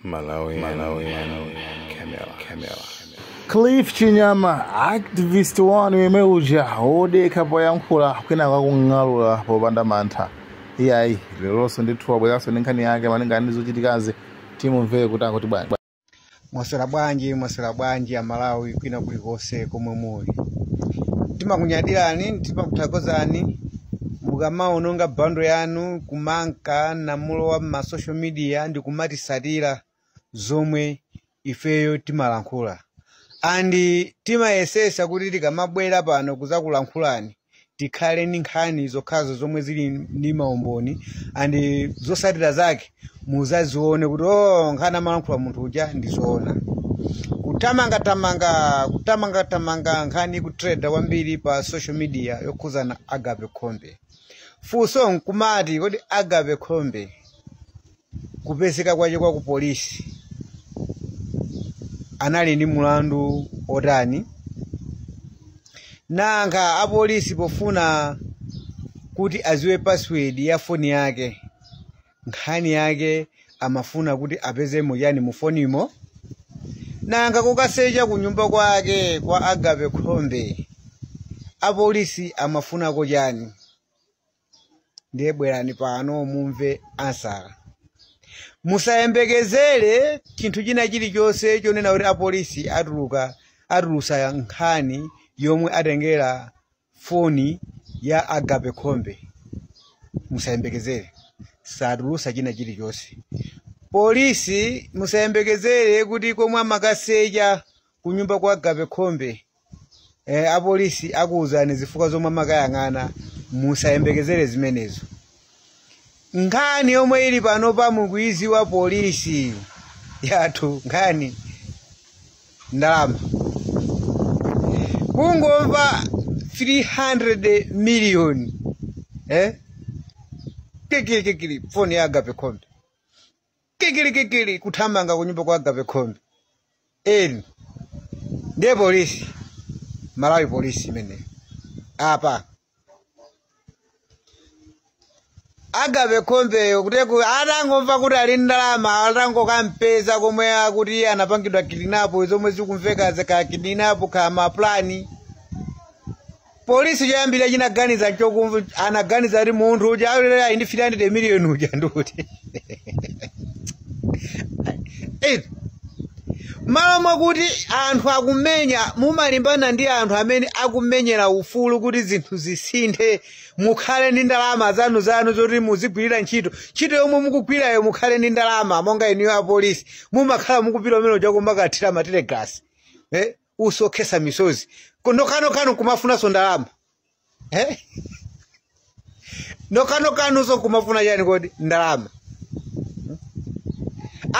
Malawian Camera. Cliff Chinyama, activist wanu wemeuja odeka poyankhula kwina kwakungalula popanda mantha. Iyayi leroso ndithuwa bweraso nkhani yake malinga ndizochitikazi timumvere kuti akuti bwanji. Mwasera bwanji Malawi kwina kulikose komwe muli. Timakunyadirani, timakuthokozani mukamaononga bando yanu kumanka namulo wa social media ndi kumatisatira zomwe ifeyo timalankhula. Andi timayesesa kuti tikamabwera pano kuzakulankhulani tikhale ndi nkhani zokhazo zomwe zili ndi maumboni andi zosatira zake muzazione kuti nkhani amalankhula munthu uja ndizoona. Kutamanga nkhani kutrenda kwambiri pa social media yokhuzana Agape Khombe. Funso nkumati kuti Agape Khombe kupezeka kwache kwa ku polisi anali ndi mulandu otani. Nanga apolisi pofuna kuti aziwe password ya phone yake, nkhani yake amafuna kuti apezemo yani mu fonimo. Nanga kukaseja kunyumba kwake kwa Agape Khombe apolisi amafuna ko chani. Ndiye bwerani pano mumve ansara. Musayembekezere chinthu china chilichonse chonena kuti apolisi atulusa nkhani yomwe atengera foni ya Agape Khombe. Musayembekezere, satulusa china chilichonse. Polisi musayembekezere kuti komwe amakaseja kunyumba kwa Agape Khombe apolisi akuuzani zifukwa zomwe amakayang'ana. Musayembekezere zimenezo. Nkhani yomwe ili pano pa mukwizi wa polisi yathu nkhani ndalama. Kungomva 300 million kikili phone ya Agape Khombe. Kikili kuthamanga kunyumba kwa Agape Khombe. Ndiye polisi Malawi polisi imene apa Agape Khombe kuteko atangomva kuti ali ndalama atangokampeza komwe akuti anapangidwa kidnap zomwe zikumveka zaka kidnap kama plani. Polisi yambira chinaganiza chokumva anaganiza ari munthu uja ali ndi 300 million uja nduti. Malamo kuti anthu akumenya mumalimbana ndi anthu amene akumenyera ufulu kuti zinthu zisinthe. Mukhale ndi ndalama zanu zoti muzigwirira ntchito yomwe mukugwirayo mukhale ndi ndalama monga inu ya polisi mumakhala mukupita umene uja kumakathira matelegasi usokhesa misozi nokano kumafunanso ndalama nokano kumafuna chani kodi ndalama.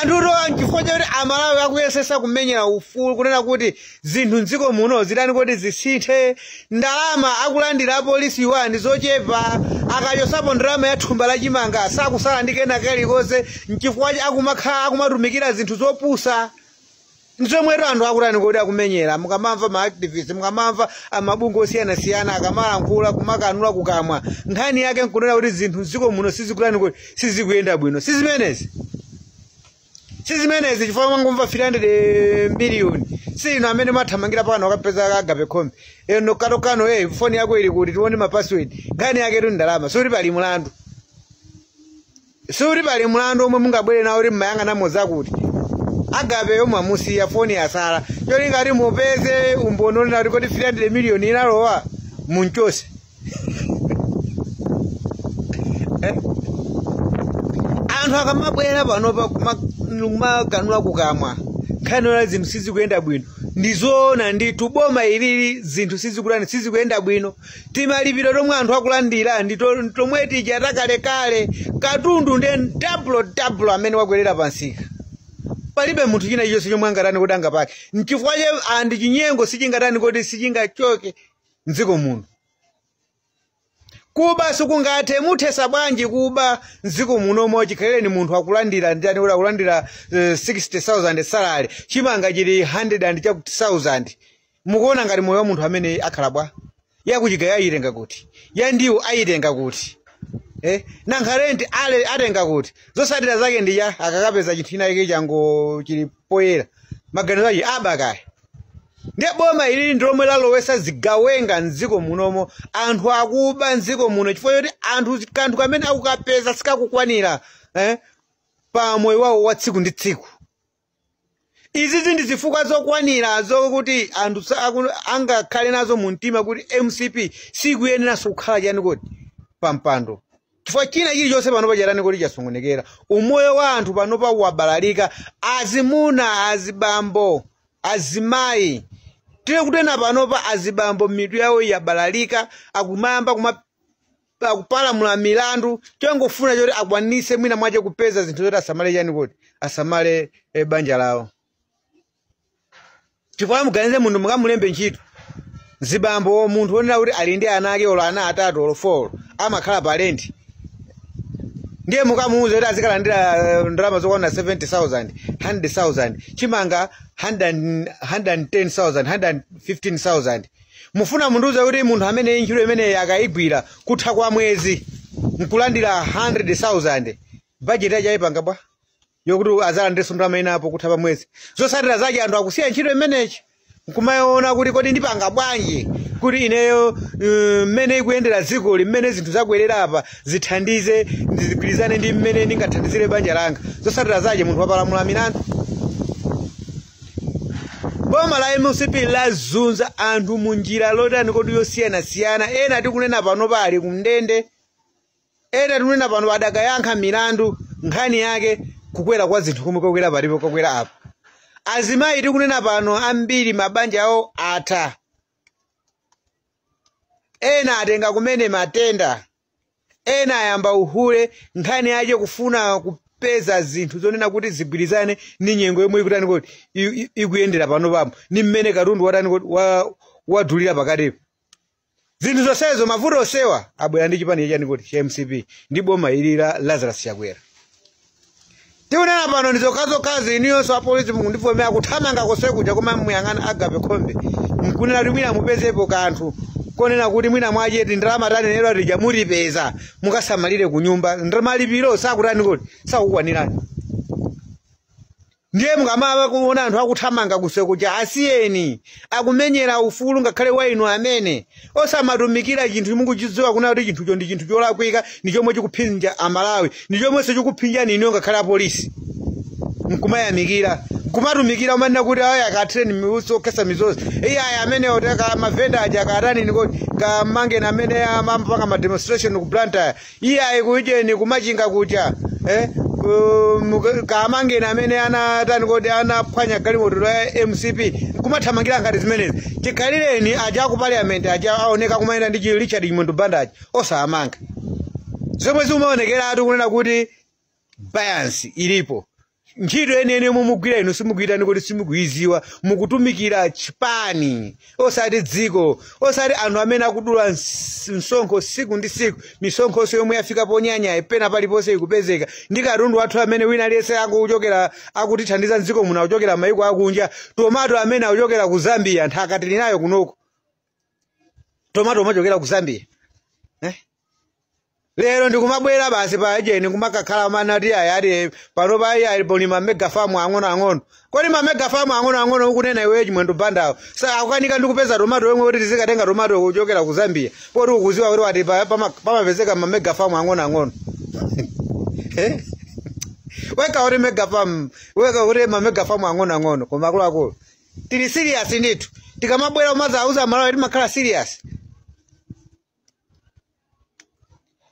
Anthu chifukwa chakuti Amalawi akuyesesa kumenyera ufulu kunena kuti zinthu mdziko muno zitani kodi zisinthe. Ndalama akulandira apolisi iwa ndi zochepa. Akachosapo ndalama ya thumba la chimanga sakusala ndi kena kalikonse chifukwa akumatumikira zinthu zopusa. Ndizomweto anthu akutani kodi akumenyera. Mukamamva ma activists, mukamamva amabungwe osiyanasiyana akamalankhula kumakanula kukamwa nkhani yake nkunena kuti zinthu mdziko muno sizikutani kodi sizikuyenda bwino. Sizimenezi chifukwa mwangomva 300 million. Sino amene mathamangira pano akapeza Agape Khombe. Nokano phone yako ili kuti tione ma password. Nkhani yake tu ndalama. Suri pali mulandu omwe mungabwere nawo uri mmayanga moza kuti Agape yomwe amusiya phone yasala. Choli ngati mupeze umbono na kuti 300 million inalowa munchose. Anthu akamabwera pano pa kumakanula kukamwa nkhani ya zinthu sizikuyenda bwino. Ndizoona ndithu boma ilili zinthu sizikuyenda bwino. Timalipiro tomwe anthu akulandira ndi tomwe tija takalekale katundu ndi double amene wakwerera pansika. Palibe munthu china chonse chomwe angatani kuti angapake. Nchifukwa andi chinyengo sichingatani kuti sichingachoke mdziko muno. Kuba sikungathe muthesa bwanji kuba mdziko muno mo chikhaleni munthu akulandira ndani ula kulandira 60,000 salary chimanga chili 100,000. Mukuona ngati moyo wa munthu amene akhala bwa yakuchigaya ayitenga kuti ya ndiwo ayitenga kuti Nankarenti atenga kuti zosatira zake ndiya akakapeza chinthu china chake chango chilipoyera maganizo ake abakaya. Ndiye boma ili ndilomwe lalowesa zigawenga mdziko munomo anthu akuba mdziko muno chifukwa choti anthu kanthu kamene akukapeza sikakukwanira pa moyo wawo wa tsiku ndi tsiku. Izi ndi zifukwa zokwanira zokuti anthu angakhale nazo mu mtima kuti MCP sikuyeneranso kukhala chani kuti pampando. Chifukwa china chilichonse panopa charani kuti chasongonekera. Umoyo wa anthu panopa wabalalika, azimuna, azibambo, azimayi. Tile kutena panopa azibambo mitu yawo yabalalika, akumayamba akupalamula milandu, chongofuna choti akwanise mwina mwache kupeza zinthu zoti asamale chani kuti asamale banja lawo. Chifukwa muganize munthu mukamulembe ntchito. Zibambo munthu wonena kuti ali ndi ana ake olo ana atatu olo 4 amakhala parenti. Ndiye mukamuuza kuti azikalandira ndalama zokwana 70,000, 100,000, chimanga 110,000, 115,000. Mufuna munduze kuti munthu amene ntchito imene akayigwira kutha kwa mwezi nkulandira 100,000. Budget yake ayipanga bwa yokuti azalandireso ndalama inapo kutha pa mwezi. Zosatira zake anthu akusiya ntchito imenechi. Nkumaona kuti kodi ndipanga bwanji kuti ineyo mmene ikuyendera dziko limene zinthu zakwerera apa zithandize ndizigwirizane ndi mmene ndingathandizire banja langa. Zosatira zake munthu wapalamula milandu. Boma la MCP lazunza anthu munjira lotani kodi yosiyana-siyana. Ena tikunena pano pali kumndende, ena tikunena pano adakayankha milandu nkhani yake kukwera kwa zinthu komwe kokwera palipo kokwera apa. Azimayi tikunena pano ambiri mabanja awo atha. Ena atenga kumene matenda. Ena ayamba uhule nkhani yake kufuna kupeza zinthu zonena kuti zigwirizane ni nyengo yomwe ikutani kuti ikuyendera pano pamo ni mmene katundu watani kuti wadulira pakatipo. Zinthu zonsezo mavuto osewa abwera ndi chipani chani kuti cha MCP ndi boma ili la Lazarus Chakwera. Tikunena pano ndizokhazi iniyonso apolisi mukundivomera kuthamanga kosekuja koma muyang'ana Agape Khombe. Mkunena kuti mwina mupezepo kanthu konena kuti mwina mwacheti ndalama tani nero tija mulipeza mukasamalire ku nyumba ndamalipiro sakutani kuti sakukwanirani. Ndiye mukamaba kuona anthu akuthamanga kusekuja asiyeni akumenyera ufulu ngakhale wa inu amene osamatumikira chinthu mukuchidziwa kuna kuti chinthucho ndi chinthu cholakwika ndi chomwe chikuphinja amalawi ndi chomwe chikuphinja nino ngakhale apolisi. Nkumayamikira kumatumikira umanena kuti aya akatrain miuso kesa mizozi aya amene oteka mavenda aja akatani nikoti kamange na amene amapanga ma demonstration ku Blantyre iya ikujeni kumachinga kucha kamange na amene anatani kodi anaphwanya galimoto la MCP kumathamangira ngati zimenezi chikalireni aja ku parliament aja aoneka kumayenda ndi Richard Chimondo Bandaji osamanga zomwe zimaonekera atu kunena kuti bias ilipo. Ntchito yenene mumugwira ino simugwira kuti simukuiziwa mukutumikira chipani osati dziko osati anthu amene akudula msonkho siku ndi siku misonkho yomwe yafika ponyanya ipena paliponse ikupezeka ndi katundu wathu amene wina aliyense akuchokera akutithandiza mdziko muno akuchokera maiko akunja tomato amene akuchokera ku Zambia nthaka tili nayo kunoko tomato amachokera ku Zambia lero ndikumabwera basi pa ajeni kumakakhala manati ayati pano pa ayi poni ma mega farm ang'ono kodi ma mega farm ang'ono ukunena iwe Chimondo Bandawo sa akukanika ndikupeza tomato yomwe kuti tizikatenga tomato kuchokera ku Zambia poti ukuziwa kuti wati pamapezeka ma mega farm ang'ono weka uri mega farm weka uri ma mega farm ang'ono koma akulu tili serious ndithu tikamabwera umazauza malawi timakhala serious.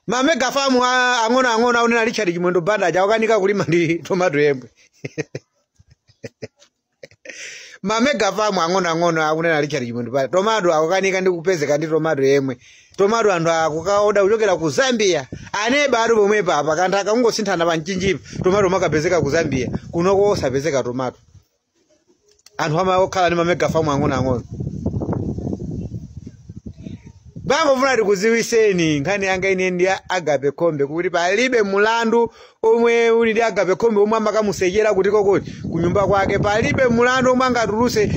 Ma mega farm ang'ono unena Richard Chimondo Bandaji akukanika kulima ndi tomato yemwe. Ma mega farm ang'ono akunena Richard Chimondo Bandaji tomato akukanika ndi kupezeka ndi tomato yemwe. Tomato anthu akukaoda kuchokera ku Zambia aneba atu pomwe papa kanthu akangosinthana pa mchinjipa tomato makapezeka ku Zambia kunoko osapezeka tomato. Anthu amakhala ndi ma mega farm ang'ono. bangofuna tikuziwiseni nkhani yanga ine ndi Agape Khombe kuti palibe mulandu omwe uli ndi Agape Khombe omwe amakamusechera kuti kokoti kunyumba kwake palibe mulandu omwe angatuluse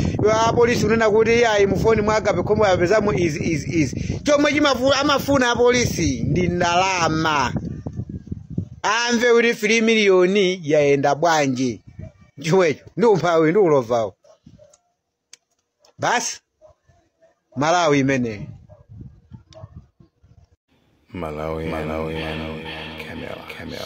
apolisi unena kuti ayi mufoni mwa Agape Khombe apezamo izi chomwe amafuna apolisi ndi ndalama amve kuti 3 miliyoni yaenda bwanji chomwecho ndi umphawi ndi ulovawo basi Malawi imene Malawi, Camera.